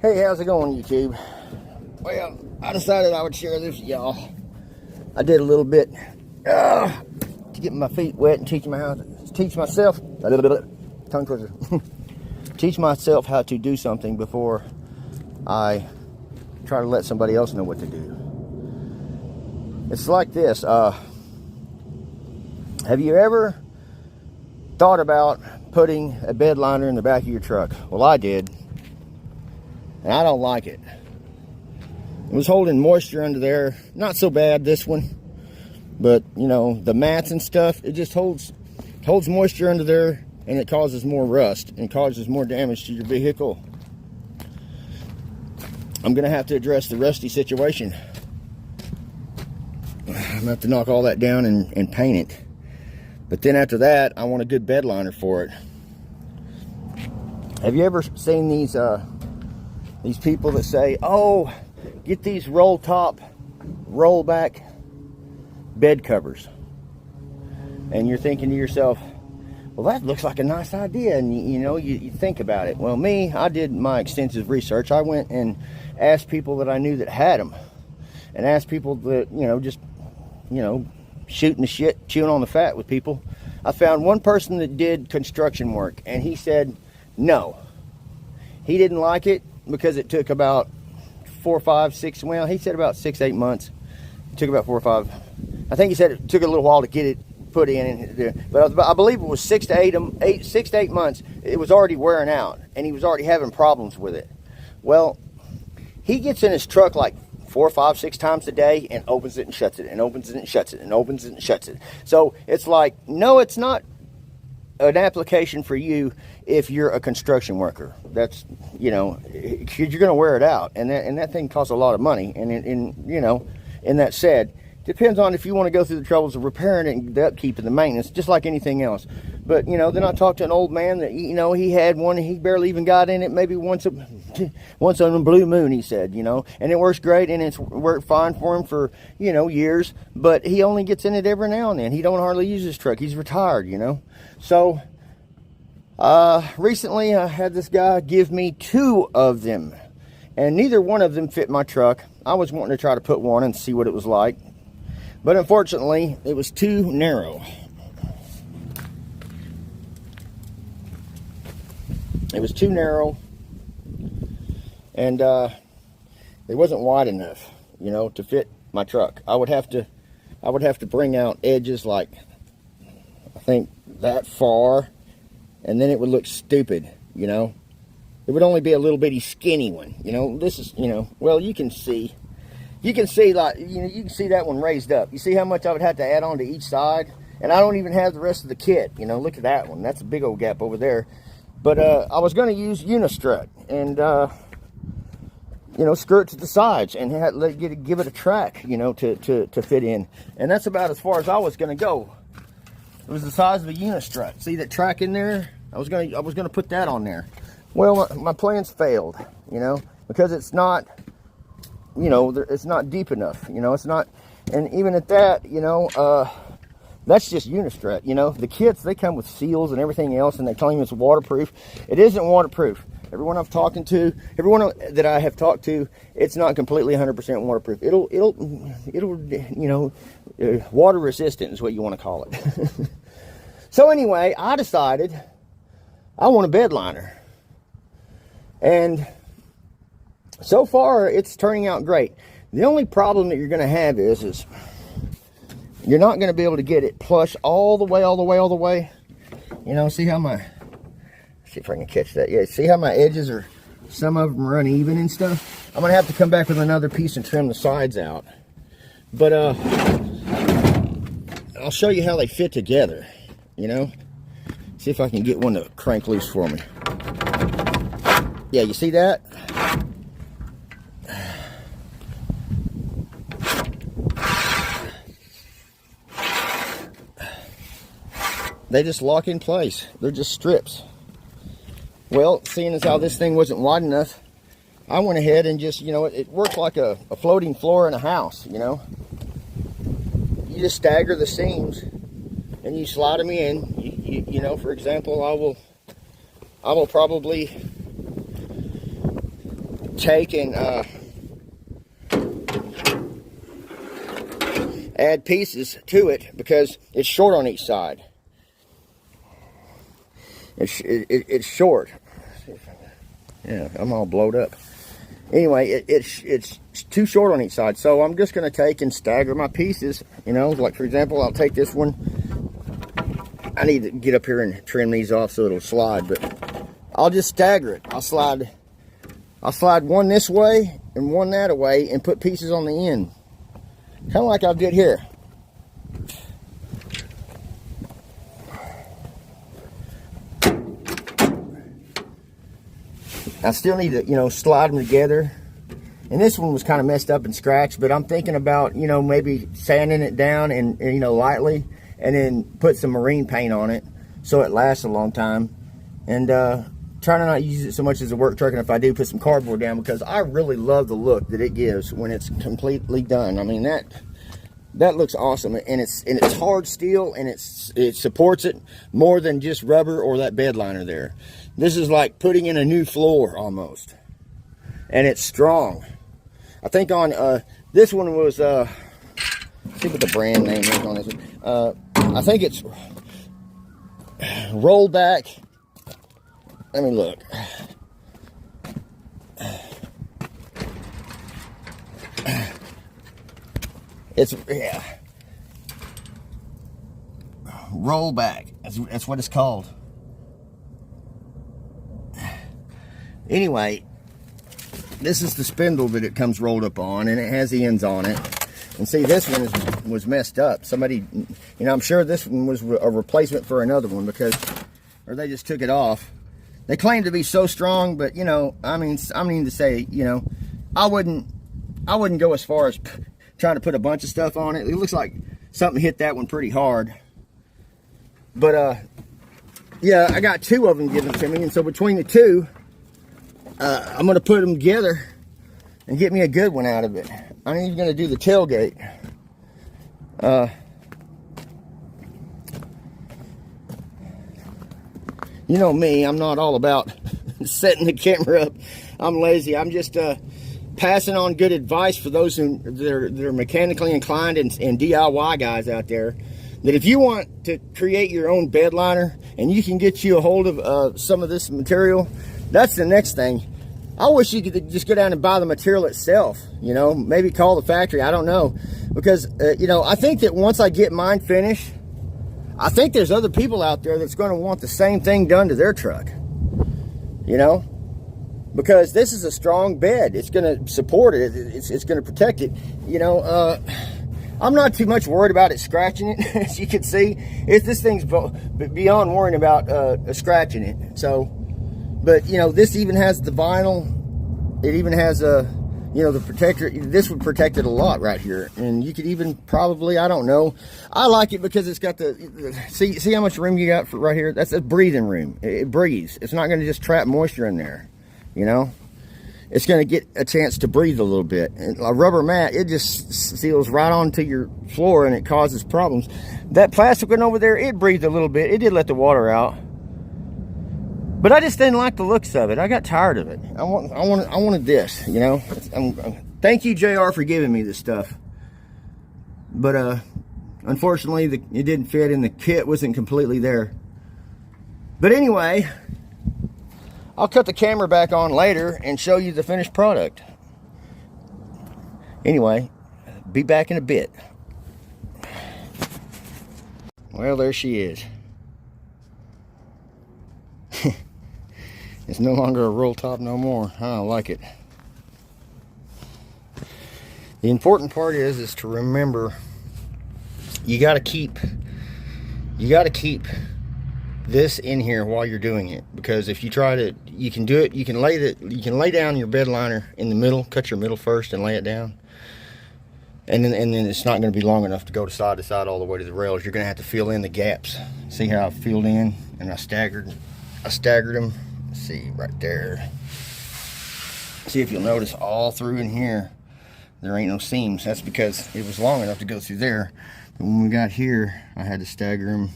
Hey, how's it going, YouTube? Well, I decided I would share this with y'all. I did a little bit to get my feet wet and teach myself tongue twister. Teach myself how to do something before I try to let somebody else know what to do. It's like this. Have you ever thought about putting a bed liner in the back of your truck? Well, I did. And I don't like it. It was holding moisture under there. Not so bad, this one. But, you know, the mats and stuff, it just holds moisture under there, and it causes more rust and causes more damage to your vehicle. I'm going to have to address the rusty situation. I'm going to have to knock all that down and paint it. But then after that, I want a good bed liner for it. Have you ever seen these people that say, oh, get these roll back bed covers? And you're thinking to yourself, well, that looks like a nice idea. And you think about it. Well, I did my extensive research. I went and asked people that I knew that had them, and asked people that, shooting the shit, chewing on the fat with people. I found one person that did construction work, and he said no. He didn't like it because it took about 4, 5, 6, well, he said about 6, 8 months. It took about 4 or 5. I think he said it took a little while to get it put in, but I believe it was 6 to 8 months. It was already wearing out, and he was already having problems with it. Well, he gets in his truck like 4, 5, 6 times a day and opens it and shuts it, and opens it and shuts it, and opens it and shuts it. So it's like, no, it's not an application for you if you're a construction worker. That's, you're going to wear it out, and that thing costs a lot of money. And in that said, depends on if you want to go through the troubles of repairing it and the upkeep and the maintenance, just like anything else. But then I talked to an old man that he had one, and he barely even got in it maybe once on a blue moon, he said, and it works great, and it's worked fine for him for years. But he only gets in it every now and then. He don't hardly use his truck. He's retired, So recently I had this guy give me 2 of them, and neither one of them fit my truck. I was wanting to try to put one and see what it was like, but unfortunately it was too narrow. It was too narrow, and it wasn't wide enough, to fit my truck. I would have to bring out edges like, I think, that far, and then it would look stupid, It would only be a little bitty skinny one, This is, well, you can see like, you can see that one raised up. You see how much I would have to add on to each side? And I don't even have the rest of the kit, Look at that one. That's a big old gap over there. But I was going to use Unistrut and, screw it to the sides and give it a track, to fit in. And that's about as far as I was going to go. It was the size of a Unistrut. See that track in there? I was going to put that on there. Well, my plans failed, because it's not, it's not deep enough, it's not. And even at that, that's just Unistrut, The kits, they come with seals and everything else, and they claim it's waterproof. It isn't waterproof. Everyone that I have talked to, it's not completely 100% waterproof. It'll water resistant is what you want to call it. So anyway, I decided I want a bed liner. And so far, it's turning out great. The only problem that you're going to have is you're not going to be able to get it plush all the way. See how see if I can catch that. Yeah, see how my edges are, some of them are uneven and stuff? I'm going to have to come back with another piece and trim the sides out. But I'll show you how they fit together, See if I can get one to crank loose for me. Yeah, you see that? They just lock in place. They're just strips. Well, seeing as how this thing wasn't wide enough, I went ahead and just, it worked like a floating floor in a house, You just stagger the seams and you slide them in. For example, I will probably take and add pieces to it because it's short on each side. It's short. Yeah, I'm all blowed up. Anyway, it's too short on each side, so I'm just going to take and stagger my pieces. You know, like for example, I'll take this one. I need to get up here and trim these off so it'll slide, but I'll just stagger it. I'll slide one this way and one that way and put pieces on the end. Kind of like I did here. I still need to, you know, slide them together. And this one was kind of messed up and scratched, but I'm thinking about, you know, maybe sanding it down and you know, lightly, and then put some marine paint on it so it lasts a long time. And try to not use it so much as a work truck, and if I do, put some cardboard down, because I really love the look that it gives when it's completely done. I mean, that looks awesome, and it's hard steel, and it supports it more than just rubber or that bed liner there. This is like putting in a new floor almost, and it's strong. I think on this one was let's see what the brand name is on this one. I think it's Rollback. Let me look. It's, yeah, Rollback. That's what it's called. Anyway, this is the spindle that it comes rolled up on, and it has the ends on it. And see, this one was messed up. Somebody, you know, I'm sure this one was a replacement for another one, because, or they just took it off. They claim to be so strong, but you know, I mean to say, you know, I wouldn't go as far as trying to put a bunch of stuff on it. It looks like something hit that one pretty hard. But yeah, I got two of them given to me, and so between the two, I'm gonna put them together and get me a good one out of it. I'm even gonna do the tailgate. You know me, I'm not all about setting the camera up. I'm lazy. I'm just passing on good advice for those that are mechanically inclined and DIY guys out there. That if you want to create your own bed liner and you can get you a hold of some of this material, that's the next thing. I wish you could just go down and buy the material itself. You know, maybe call the factory. I don't know, because you know, I think that once I get mine finished, I think there's other people out there that's going to want the same thing done to their truck, you know, because this is a strong bed. It's going to support it. It's going to protect it. You know, I'm not too much worried about it scratching it. As you can see, this thing's beyond worrying about scratching it. So, but you know, this even has the vinyl. It even has you know, the protector. This would protect it a lot right here, and you could even probably, I don't know, I like it because it's got see how much room you got for right here. That's a breathing room. It breathes. It's not going to just trap moisture in there, you know. It's going to get a chance to breathe a little bit. And a rubber mat, it just seals right onto your floor, and it causes problems. That plastic one over there, it breathed a little bit. It did let the water out, but I just didn't like the looks of it. I got tired of it. I wanted this, you know. Thank you, JR, for giving me this stuff. But unfortunately, it didn't fit, and the kit wasn't completely there. But anyway, I'll cut the camera back on later and show you the finished product. Anyway, be back in a bit. Well, there she is. It's no longer a roll top no more. I don't like it. The important part is to remember, you got to keep this in here while you're doing it, because if you try to, you can do it. You can lay down your bed liner in the middle, cut your middle first, and lay it down. And then it's not going to be long enough to go to side all the way to the rails. You're going to have to fill in the gaps. See how I filled in and I staggered them. See right there. See if you'll notice all through in here there ain't no seams. That's because it was long enough to go through there. But when we got here, I had to stagger them.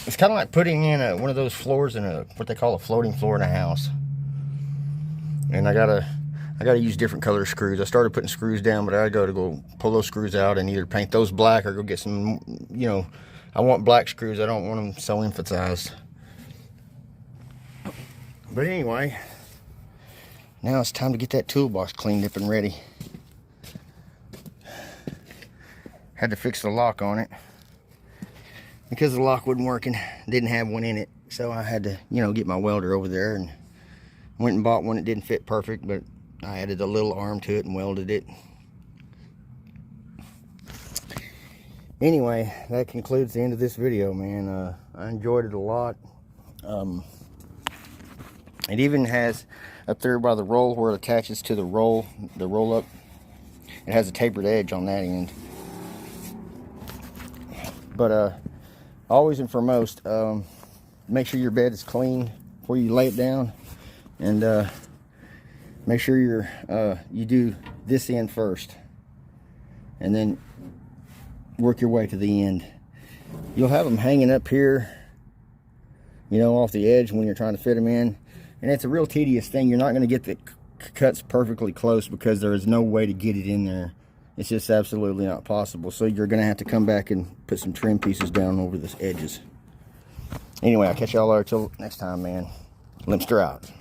It's kind of like putting in one of those floors in what they call a floating floor in a house. And I gotta use different color screws. I started putting screws down, but I gotta go pull those screws out and either paint those black or go get some, you know, I want black screws. I don't want them so emphasized. But anyway, now it's time to get that toolbox cleaned up and ready. Had to fix the lock on it because the lock wasn't working. Didn't have one in it, so I had to, you know, get my welder over there and went and bought one. It didn't fit perfect, but I added a little arm to it and welded it. Anyway, that concludes the end of this video, man. I enjoyed it a lot. It even has up there by the roll where it attaches to the roll up. It has a tapered edge on that end. But always and foremost, make sure your bed is clean before you lay it down, and make sure you do this end first, and then work your way to the end. You'll have them hanging up here, you know, off the edge when you're trying to fit them in, and it's a real tedious thing. You're not going to get the cuts perfectly close because there is no way to get it in there. It's just absolutely not possible. So you're going to have to come back and put some trim pieces down over the edges. Anyway, I'll catch y'all later till next time, man. Limpster out.